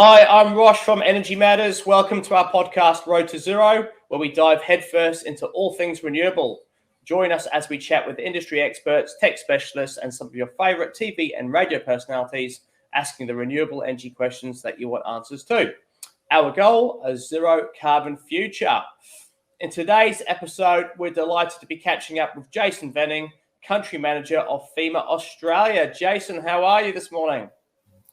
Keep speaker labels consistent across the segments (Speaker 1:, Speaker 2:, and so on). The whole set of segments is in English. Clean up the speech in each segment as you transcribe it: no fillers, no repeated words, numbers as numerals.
Speaker 1: Hi, I'm Rosh from Energy Matters. Welcome to our podcast, Road to Zero, where we dive headfirst into all things renewable. Join us as we chat with industry experts, tech specialists, and some of your favorite TV and radio personalities, asking the renewable energy questions that you want answers to. Our goal, a zero carbon future. In today's episode, we're delighted to be catching up with Jason Venning, Country Manager of Fimer Australia. Jason, how are you this morning?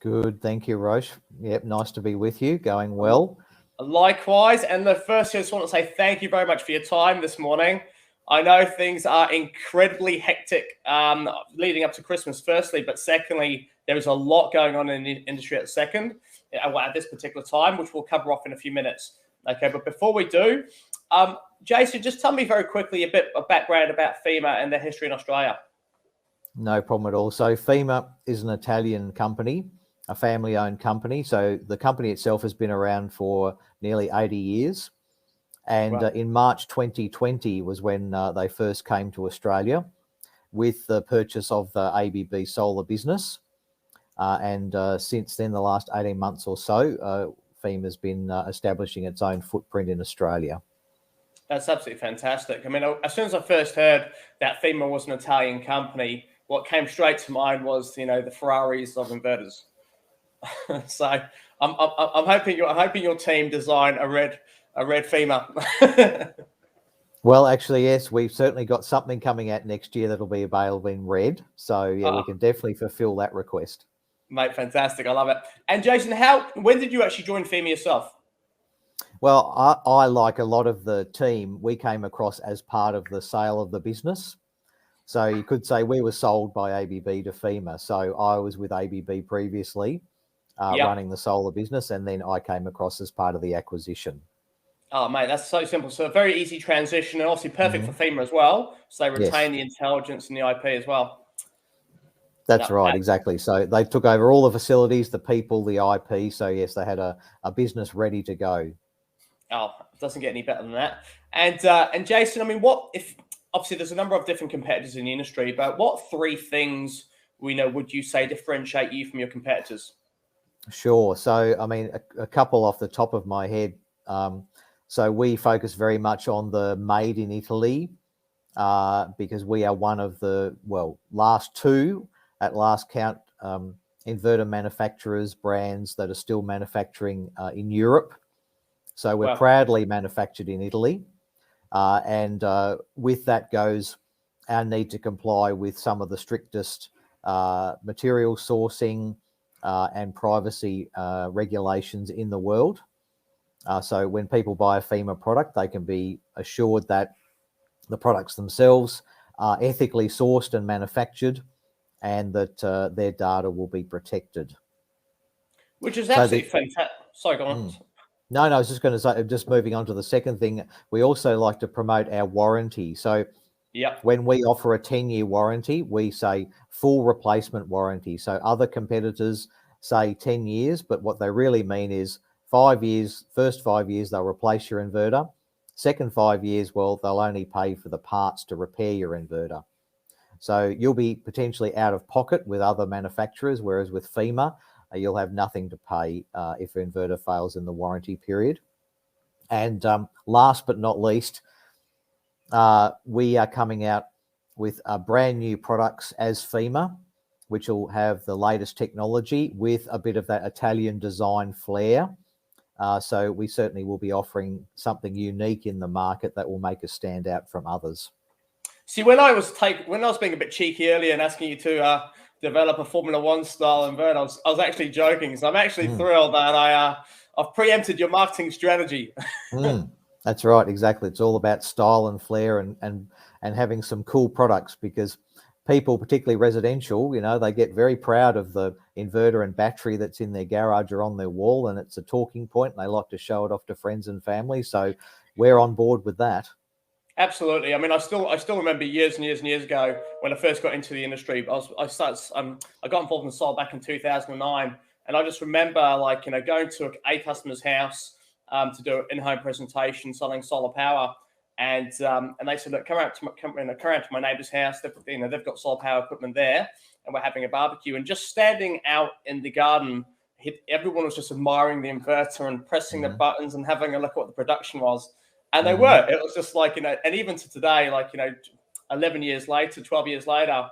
Speaker 2: Good, thank you, Rosh. Yep, nice to be with you. Going well.
Speaker 1: Likewise. And the first, I just want to say thank you very much for your time this morning. I know things are incredibly hectic leading up to Christmas, firstly, but secondly, there is a lot going on in the industry at this particular time, which we'll cover off in a few minutes. Okay, but before we do, Jason, just tell me very quickly a bit of background about Fimer and their history in Australia.
Speaker 2: No problem at all. So Fimer is an Italian company, a family-owned company. So the company itself has been around for nearly 80 years. And
Speaker 1: Wow.
Speaker 2: In March 2020 was when they first came to Australia with the purchase of the ABB solar business. Since then, the last 18 months or so, Fimer's been establishing its own footprint in Australia.
Speaker 1: That's absolutely fantastic. I mean, as soon as I first heard that Fimer was an Italian company, what came straight to mind was, the Ferraris of inverters. So I'm hoping your team design a red Fimer.
Speaker 2: Well, actually, yes, we've certainly got something coming out next year that'll be available in red. So yeah, we can definitely fulfill that request.
Speaker 1: Mate, fantastic. I love it. And Jason, when did you actually join Fimer yourself?
Speaker 2: Well, I, like a lot of the team, we came across as part of the sale of the business. So you could say we were sold by ABB to Fimer. So I was with ABB previously, running the solar business, and then I came across as part of the acquisition.
Speaker 1: Oh, mate, that's so simple. So a very easy transition, and obviously perfect for Fimer as well. So they retain the intelligence and the IP as well.
Speaker 2: That's right, exactly. So they took over all the facilities, the people, the IP. So yes, they had a business ready to go.
Speaker 1: Oh, it doesn't get any better than that. And Jason, I mean, obviously there's a number of different competitors in the industry, but what three things would you say differentiate you from your competitors?
Speaker 2: Sure. So, I mean, a couple off the top of my head. So we focus very much on the made in Italy because we are one of the, last two at last count inverter manufacturers, brands that are still manufacturing in Europe. So we're proudly manufactured in Italy. And with that goes our need to comply with some of the strictest material sourcing and privacy regulations in the world. So when people buy a Fimer product, they can be assured that the products themselves are ethically sourced and manufactured, and that their data will be protected.
Speaker 1: Which is absolutely fantastic. Sorry, go on.
Speaker 2: No, I was just going to say, just moving on to the second thing, we also like to promote our warranty. So when we offer a 10-year warranty, we say full replacement warranty. So other competitors say 10 years, but what they really mean is 5 years, first 5 years, they'll replace your inverter. Second 5 years, they'll only pay for the parts to repair your inverter. So you'll be potentially out of pocket with other manufacturers, whereas with Fimer, you'll have nothing to pay if your inverter fails in the warranty period. And last but not least, we are coming out with brand new products as Fimer, which will have the latest technology with a bit of that Italian design flair. So we certainly will be offering something unique in the market that will make us stand out from others.
Speaker 1: See, when I was being a bit cheeky earlier and asking you to develop a Formula One style inverter, I was actually joking. So I'm actually thrilled that I've preempted your marketing strategy.
Speaker 2: That's right, exactly. It's all about style and flair and having some cool products, because people, particularly residential, they get very proud of the inverter and battery that's in their garage or on their wall, and it's a talking point, and they like to show it off to friends and family. So we're on board with that.
Speaker 1: Absolutely. I mean, I still remember years and years and years ago when I first got into the industry. I got involved in solar back in 2009, and I just remember going to a customer's house to do an in-home presentation selling solar power, and they said, look, come around to my neighbour's house. They've got solar power equipment there, and we're having a barbecue. And just standing out in the garden everyone was just admiring the inverter and pressing the buttons and having a look at what the production was. And they were. It was just like, and even to today, like, 11 years later, 12 years later,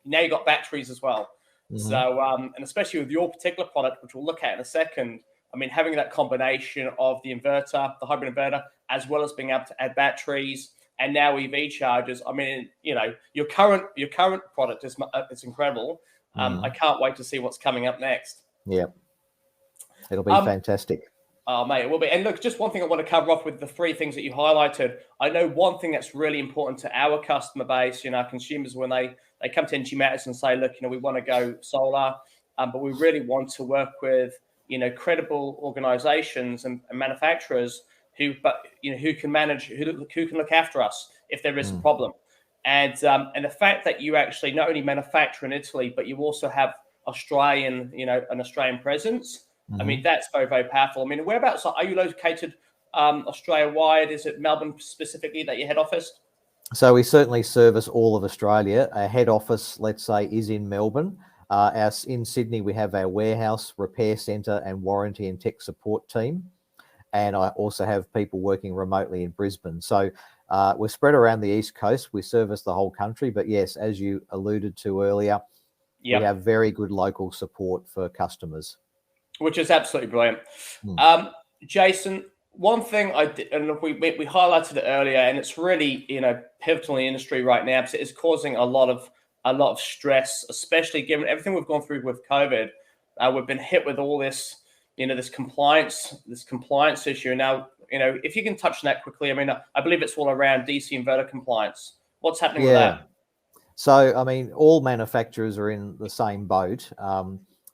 Speaker 1: now you got batteries as well. So, and especially with your particular product, which we'll look at in a second, I mean, having that combination of the inverter, the hybrid inverter, as well as being able to add batteries and now EV chargers. I mean, your current product is incredible. I can't wait to see what's coming up next.
Speaker 2: Yeah, it'll be fantastic.
Speaker 1: Oh, mate, it will be. And look, just one thing I want to cover off with the three things that you highlighted. I know one thing that's really important to our customer base, our consumers, when they come to Energy Matters and say, look, we want to go solar, but we really want to work with, credible organizations and manufacturers who can manage, who can look after us if there is a problem. And the fact that you actually not only manufacture in Italy, but you also have an Australian presence. I mean, that's very, very powerful. I mean, whereabouts are you located Australia-wide? Is it Melbourne specifically that your head office?
Speaker 2: So we certainly service all of Australia. Our head office, let's say, is in Melbourne. In Sydney, we have our warehouse, repair centre and warranty and tech support team. And I also have people working remotely in Brisbane. So we're spread around the East Coast. We service the whole country. But yes, as you alluded to earlier, we have very good local support for customers. Which
Speaker 1: is absolutely brilliant. Jason, one thing I did, and look, we highlighted it earlier, and it's really pivotal in the industry right now because it is causing a lot of stress, especially given everything we've gone through with COVID. We've been hit with all this, this compliance issue. Now, if you can touch on that quickly, I mean, I believe it's all around DC inverter compliance. What's happening with that?
Speaker 2: So, I mean, all manufacturers are in the same boat.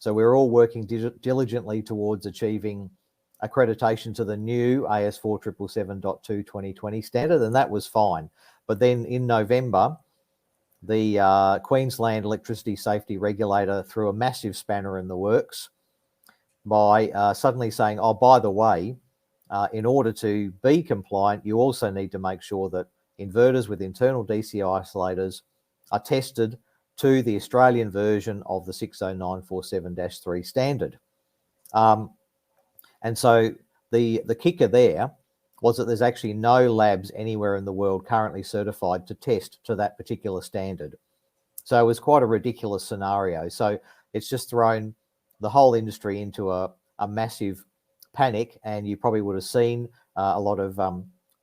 Speaker 2: So we're all working diligently towards achieving accreditation to the new AS4777.2 2020 standard, and that was fine. But then in November, the Queensland Electricity Safety Regulator threw a massive spanner in the works by suddenly saying, oh, by the way, in order to be compliant, you also need to make sure that inverters with internal DC isolators are tested to the Australian version of the 60947-3 standard. And so the kicker there was that there's actually no labs anywhere in the world currently certified to test to that particular standard. So it was quite a ridiculous scenario. So it's just thrown the whole industry into a massive panic, and you probably would have seen a lot of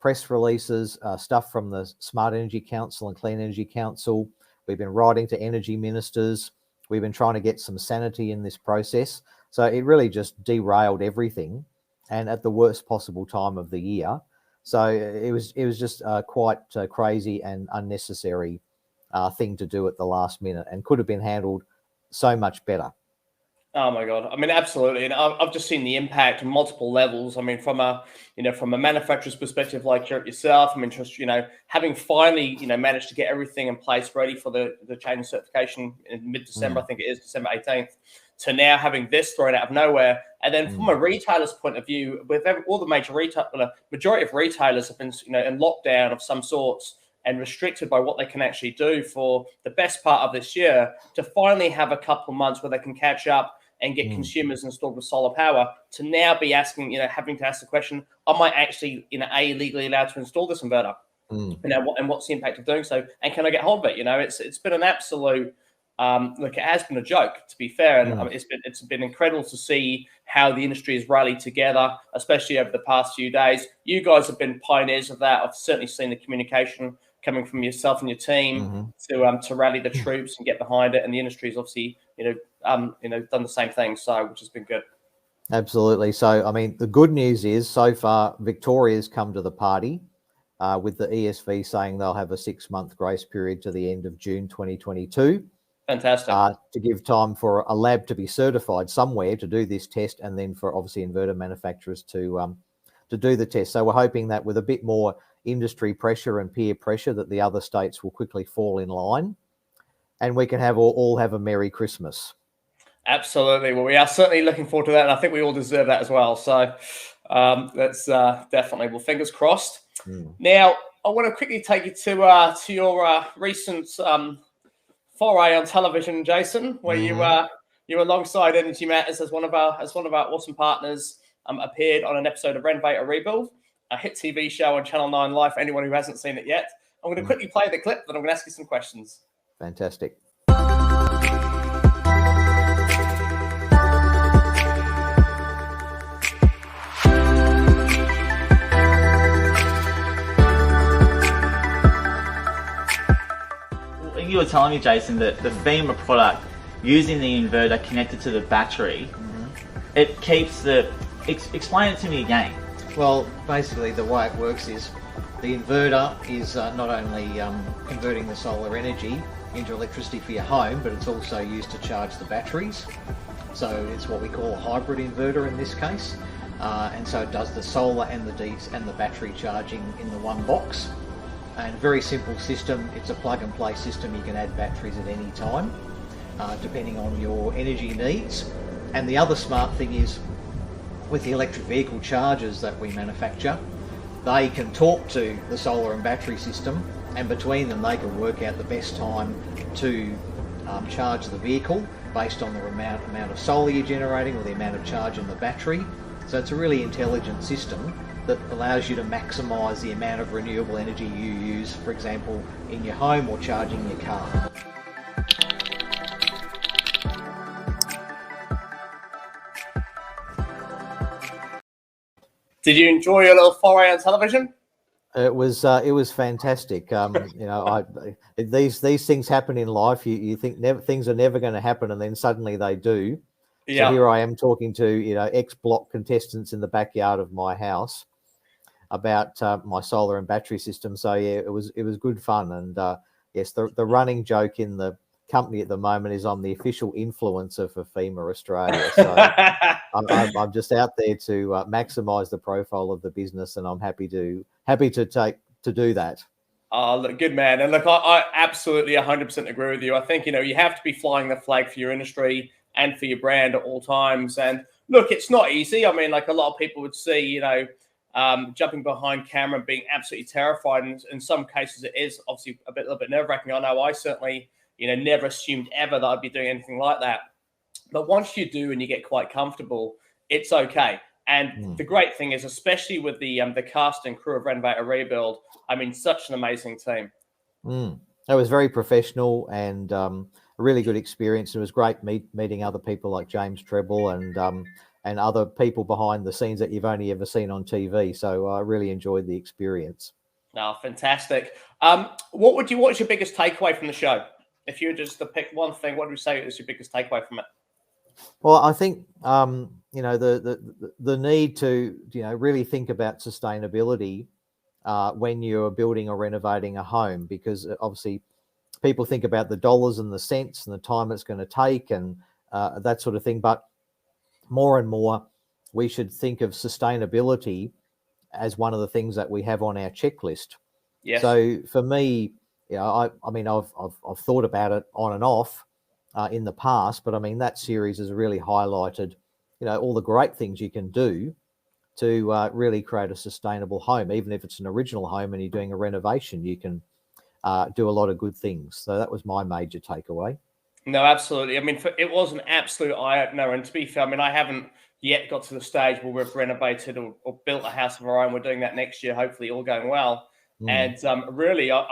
Speaker 2: press releases, stuff from the Smart Energy Council and Clean Energy Council. We've been writing to energy ministers. We've been trying to get some sanity in this process. So it really just derailed everything, and at the worst possible time of the year. So it was just quite crazy and unnecessary thing to do at the last minute, and could have been handled so much better.
Speaker 1: Oh my God! I mean, absolutely, and I've just seen the impact on multiple levels. I mean, from a manufacturer's perspective, like yourself, I mean, just having finally managed to get everything in place, ready for the change certification in mid-December, I think it is December 18th, to now having this thrown out of nowhere, and then from a retailer's point of view, with all the major majority of retailers have been in lockdown of some sorts and restricted by what they can actually do for the best part of this year, to finally have a couple of months where they can catch up and get consumers installed with solar power, to now be asking, having to ask the question, am I actually, legally allowed to install this inverter? And what's the impact of doing so? And can I get hold of it? It's been an absolute, look, it has been a joke, to be fair. And it's been incredible to see how the industry has rallied together, especially over the past few days. You guys have been pioneers of that. I've certainly seen the communication coming from yourself and your team to rally the troops and get behind it. And the industry has obviously, done the same thing, which has been good.
Speaker 2: Absolutely. So, I mean, the good news is so far Victoria's come to the party with the ESV saying they'll have a 6-month grace period to the end of June 2022.
Speaker 1: Fantastic.
Speaker 2: To give time for a lab to be certified somewhere to do this test, and then for obviously inverter manufacturers to do the test. So we're hoping that with a bit more industry pressure and peer pressure, that the other states will quickly fall in line, and we can all have a Merry Christmas.
Speaker 1: Absolutely. Well, we are certainly looking forward to that, and I think we all deserve that as well. So that's definitely, well, fingers crossed. Now, I want to quickly take you to your recent foray on television, Jason, where you You're alongside Energy Matters as one of our awesome partners. Appeared on an episode of Renovate or Rebuild, a hit TV show on Channel 9 Live for anyone who hasn't seen it yet. I'm going to quickly play the clip, then I'm going to ask you some questions.
Speaker 2: Fantastic.
Speaker 3: You were telling me, Jason, that the Fimer product, using the inverter connected to the battery, it keeps the... Explain it to me again.
Speaker 2: Well, basically the way it works is the inverter is not only converting the solar energy into electricity for your home, but it's also used to charge the batteries. So it's what we call a hybrid inverter in this case. And so it does the solar and the battery charging in the one box. And very simple system. It's a plug and play system. You can add batteries at any time, depending on your energy needs. And the other smart thing is, with the electric vehicle chargers that we manufacture, they can talk to the solar and battery system, and between them they can work out the best time to charge the vehicle based on the amount of solar you're generating or the amount of charge in the battery. So it's a really intelligent system that allows you to maximise the amount of renewable energy you use, for example, in your home or charging your car.
Speaker 1: Did you enjoy your little foray on television?
Speaker 2: It was fantastic. These things happen in life. You think things are never going to happen, and then suddenly they do. Yeah. So here I am talking to X block contestants in the backyard of my house about my solar and battery system. So yeah, it was good fun. And yes, the running joke in the company at the moment is I'm the official influencer for Fimer Australia. So I'm just out there to maximise the profile of the business, and I'm happy to do that.
Speaker 1: Oh, look, good man. And look, I absolutely 100% agree with you. I think you have to be flying the flag for your industry and for your brand at all times. And look, it's not easy. I mean, like a lot of people would see, jumping behind camera and being absolutely terrified. And in some cases, it is obviously a little bit nerve-wracking. I know I certainly, never assumed ever that I'd be doing anything like that. But once you do and you get quite comfortable, it's okay. And the great thing is, especially with the cast and crew of Renovate or Rebuild, I mean, such an amazing team.
Speaker 2: It was very professional and a really good experience. It was great meeting other people like James Treble and other people behind the scenes that you've only ever seen on TV. So I really enjoyed the experience.
Speaker 1: Oh, fantastic. What's your biggest takeaway from the show? If you were just to pick one thing, what would you say is your biggest takeaway from it?
Speaker 2: Well, I think the need to really think about sustainability when you're building or renovating a home, because obviously people think about the dollars and the cents and the time it's going to take and that sort of thing. But more and more, we should think of sustainability as one of the things that we have on our checklist.
Speaker 1: Yes.
Speaker 2: So for me, I mean, I've thought about it on and off in the past, but I mean, that series has really highlighted, all the great things you can do to really create a sustainable home. Even if it's an original home and you're doing a renovation, you can do a lot of good things. So that was my major takeaway.
Speaker 1: No, absolutely. I mean, it was an absolute eye-opener. And to be fair, I mean, I haven't yet got to the stage where we've renovated or built a house of our own. We're doing that next year, hopefully all going well. And really, I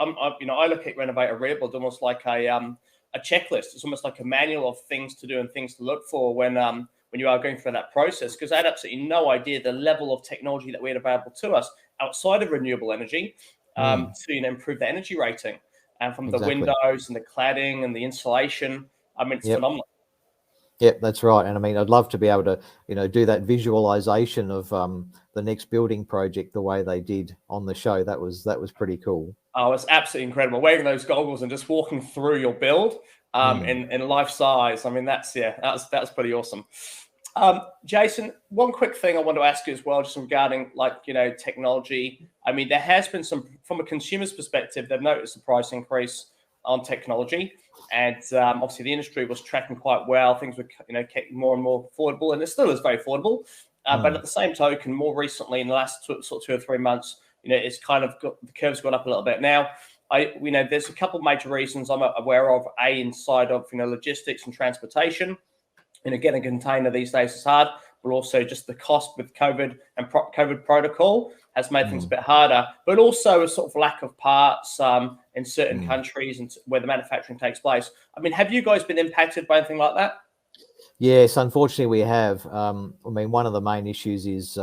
Speaker 1: look at Renovate or Rebuild almost like a checklist. It's almost like a manual of things to do and things to look for when you are going through that process. Because I had absolutely no idea the level of technology that we had available to us outside of renewable energy to improve the energy rating. And from the windows and the cladding and the insulation, I mean, it's phenomenal.
Speaker 2: Yep, that's right. And I mean, I'd love to be able to, do that visualization of the next building project the way they did on the show. That was pretty cool.
Speaker 1: Oh, it's absolutely incredible. Wearing those goggles and just walking through your build in life size. I mean, that's pretty awesome. Jason, one quick thing I want to ask you as well, just regarding technology. I mean, there has been some, from a consumer's perspective, they've noticed a price increase on technology. And obviously the industry was tracking quite well. Things were, getting more and more affordable, and it still is very affordable. But at the same token, more recently in the last 2 or 3 months, it's kind of the curve's gone up a little bit. Now, there's a couple of major reasons I'm aware of. Inside of logistics and transportation. getting a container these days is hard, but also just the cost with COVID and COVID protocol has made things a bit harder, but also a sort of lack of parts in certain countries and where the manufacturing takes place. I mean, have you guys been impacted by anything like that?
Speaker 2: Yes, unfortunately we have. I mean, one of the main issues is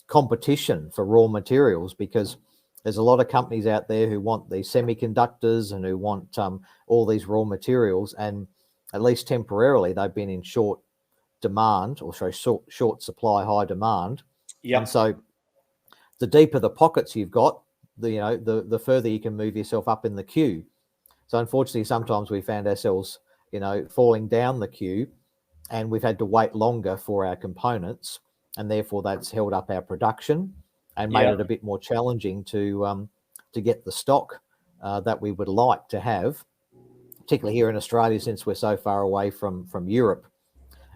Speaker 2: competition for raw materials, because there's a lot of companies out there who want these semiconductors and who want all these raw materials, and at least temporarily they've been in short demand, or sorry, short supply, high demand. And so the deeper the pockets you've got, the further you can move yourself up in the queue. So unfortunately, sometimes we found ourselves, falling down the queue, and we've had to wait longer for our components, and therefore that's held up our production and made it a bit more challenging to get the stock that we would like to have, particularly here in Australia, since we're so far away from Europe.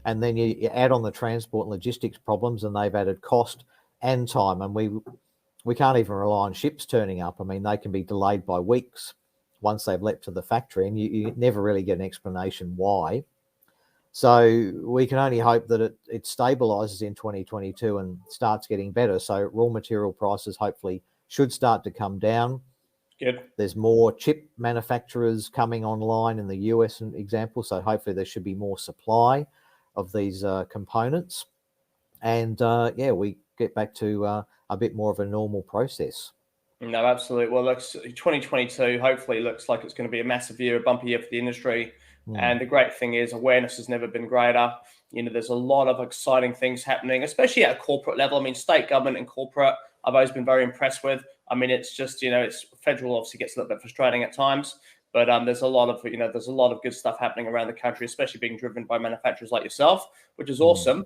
Speaker 2: And then you add on the transport and logistics problems, and they've added cost and time. And we can't even rely on ships turning up. I mean, they can be delayed by weeks once they've leapt to the factory, and you never really get an explanation why. So we can only hope that it stabilises in 2022 and starts getting better. So raw material prices hopefully should start to come down.
Speaker 1: Good.
Speaker 2: There's more chip manufacturers coming online in the US, an example. So hopefully there should be more supply of these components. And we get back to a bit more of a normal process.
Speaker 1: No, absolutely. Well, looks 2022 hopefully looks like it's going to be a massive year, a bumpy year for the industry. And the great thing is awareness has never been greater. There's a lot of exciting things happening, especially at a corporate level. I mean, state government and corporate, I've always been very impressed with. I mean, it's just, it's federal obviously gets a little bit frustrating at times, but there's a lot of, there's a lot of good stuff happening around the country, especially being driven by manufacturers like yourself, which is awesome.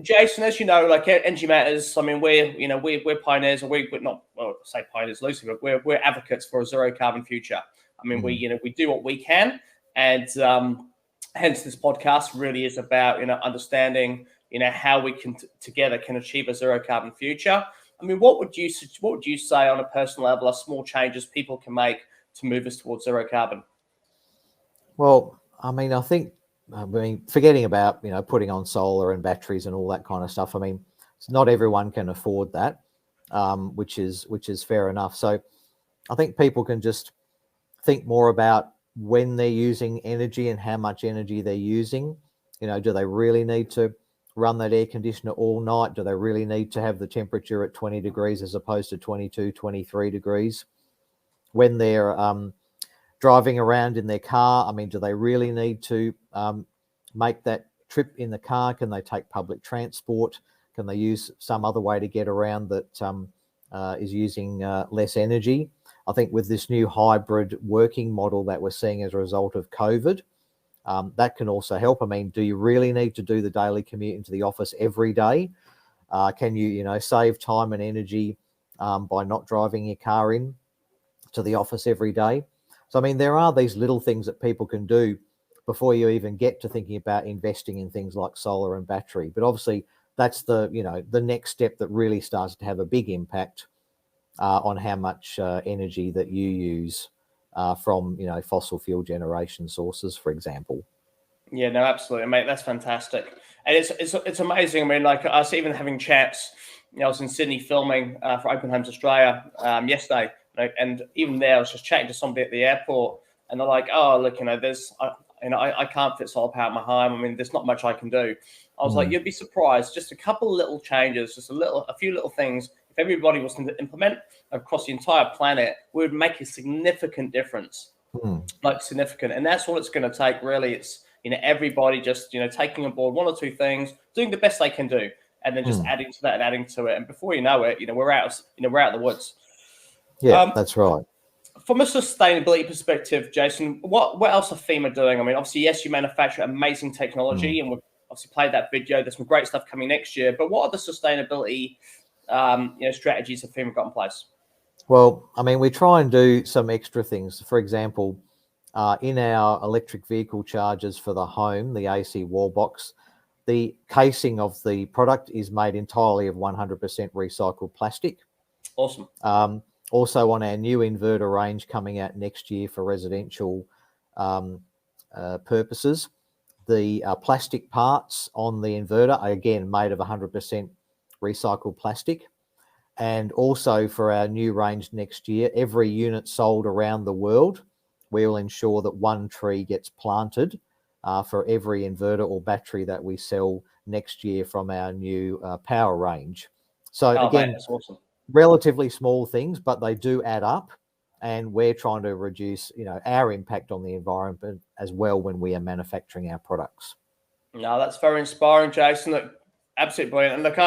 Speaker 1: Jason, as you know, like Energy Matters, I mean, we're pioneers, or we're not, well, say pioneers loosely, but we're advocates for a zero carbon future. I mean, we do what we can. And hence this podcast really is about, understanding, how we can together can achieve a zero carbon future. I mean, what would you say on a personal level are small changes people can make to move us towards zero carbon?
Speaker 2: Well, I mean, I think, forgetting about, putting on solar and batteries and all that kind of stuff. I mean, not everyone can afford that, which is fair enough. So I think people can just think more about when they're using energy and how much energy they're using. Do they really need to run that air conditioner all night? Do they really need to have the temperature at 20 degrees as opposed to 22, 23 degrees? When they're driving around in their car, I mean, do they really need to make that trip in the car? Can they take public transport? Can they use some other way to get around that is using less energy? I think with this new hybrid working model that we're seeing as a result of COVID, that can also help. I mean, do you really need to do the daily commute into the office every day? Can you, save time and energy by not driving your car in to the office every day? So, I mean, there are these little things that people can do before you even get to thinking about investing in things like solar and battery. But obviously, that's the next step that really starts to have a big impact on how much energy that you use from fossil fuel generation sources, for example.
Speaker 1: Yeah, no, absolutely, mate. That's fantastic, and it's amazing. I mean, like us even having chats. I was in Sydney filming for Open Homes Australia yesterday, and even there, I was just chatting to somebody at the airport, and they're like, "Oh, look, there's, I can't fit solar power at my home. I mean, there's not much I can do." I was like, "You'd be surprised. Just a couple of little changes, just a few little things. If everybody was to implement across the entire planet, we would make a significant difference, like significant. And that's all it's going to take, really. It's everybody just taking on board one or two things, doing the best they can do, and then just adding to that and adding to it. And before you know it, we're out of the woods."
Speaker 2: Yeah, that's right.
Speaker 1: From a sustainability perspective, Jason, what else are FEMA doing? I mean, obviously, yes, you manufacture amazing technology, and we've obviously played that video. There's some great stuff coming next year. But what are the sustainability strategies that FEMA got in place?
Speaker 2: Well, I mean, we try and do some extra things. For example, in our electric vehicle chargers for the home, the AC wall box, the casing of the product is made entirely of 100% recycled plastic.
Speaker 1: Awesome.
Speaker 2: Also on our new inverter range coming out next year for residential purposes, The plastic parts on the inverter are again made of 100% recycled plastic. And also for our new range next year, every unit sold around the world, we will ensure that one tree gets planted for every inverter or battery that we sell next year from our new power range. So again,
Speaker 1: that's awesome.
Speaker 2: Relatively small things, but they do add up. And we're trying to reduce, our impact on the environment as well when we are manufacturing our products.
Speaker 1: No, that's very inspiring, Jason. Look, absolutely brilliant. And look,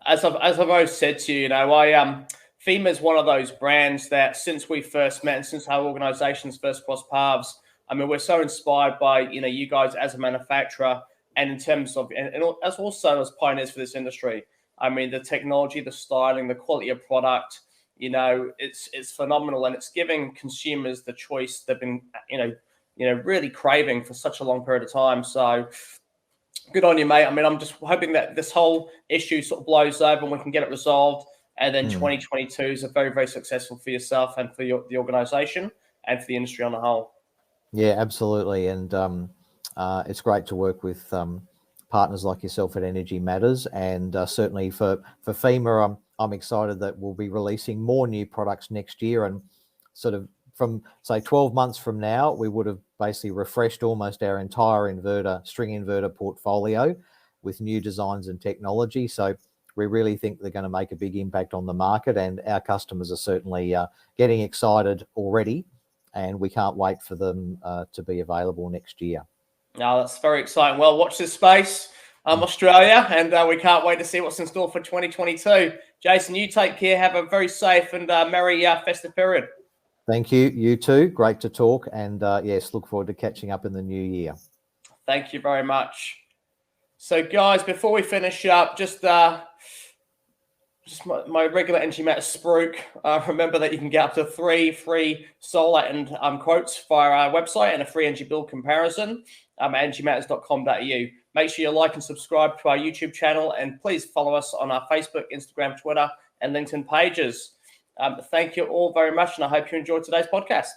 Speaker 1: as I've always said to you, Fimer is one of those brands that since we first met and since our organisations first crossed paths, we're so inspired by you guys as a manufacturer and in terms of and as also as pioneers for this industry. The technology, the styling, the quality of product. It's phenomenal, and it's giving consumers the choice they've been, really craving for such a long period of time. So good on you, mate. I'm just hoping that this whole issue sort of blows over and we can get it resolved. And then 2022 is a very, very successful for yourself and for the organisation and for the industry on the whole.
Speaker 2: Yeah, absolutely. And it's great to work with partners like yourself at Energy Matters. And certainly for Fimer, I'm excited that we'll be releasing more new products next year. And sort of from, say, 12 months from now, we would have basically refreshed almost our entire string inverter portfolio with new designs and technology. So we really think they're going to make a big impact on the market, and our customers are certainly getting excited already, and we can't wait for them to be available next year.
Speaker 1: No, that's very exciting. Well, watch this space, Australia, and we can't wait to see what's in store for 2022. Jason, you take care. Have a very safe and merry festive period.
Speaker 2: Thank you. You too. Great to talk. And yes, look forward to catching up in the new year.
Speaker 1: Thank you very much. So, guys, before we finish up, just my regular Energy Matters spruik. Remember that you can get up to 3 free solar and quotes via our website and a free energy bill comparison at energymatters.com.au. Make sure you like and subscribe to our YouTube channel, and please follow us on our Facebook, Instagram, Twitter, and LinkedIn pages. Thank you all very much, and I hope you enjoyed today's podcast.